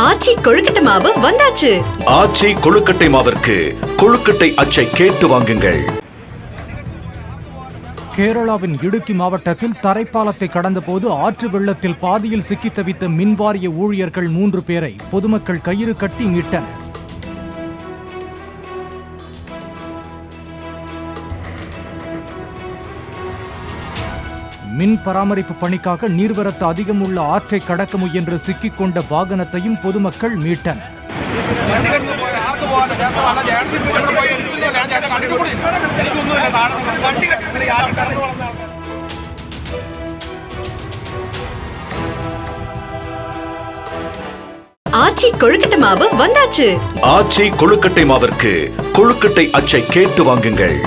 ஆச்சி கொழுக்கட்டை மாவு வந்தாச்சு. ஆச்சி கொழுக்கட்டை மாவிற்கு கொழுக்கட்டை அச்சை கேட்டு வாங்குங்கள். கேரளாவின் இடுக்கி மாவட்டத்தில் தரைப்பாலத்தை கடந்தபோது ஆற்று வெள்ளத்தில் பாதியில் சிக்கி தவித்த மின்வாரிய ஊழியர்கள் 3 பேரை பொதுமக்கள் கயிறு கட்டி மீட்டனர். மின் பராமரிப்பு பணிக்காக நீர்வரத்து அதிகம் உள்ள ஆற்றை கடக்க முயன்று சிக்கிக்கொண்ட வாகனத்தையும் பொதுமக்கள் மீட்டனர். ஆச்சி கொழுக்கட்டை மாவு வந்தாச்சு. ஆச்சி கொழுக்கட்டை மாவிற்கு கொழுக்கட்டை அச்சை கேட்டு வாங்குங்கள்.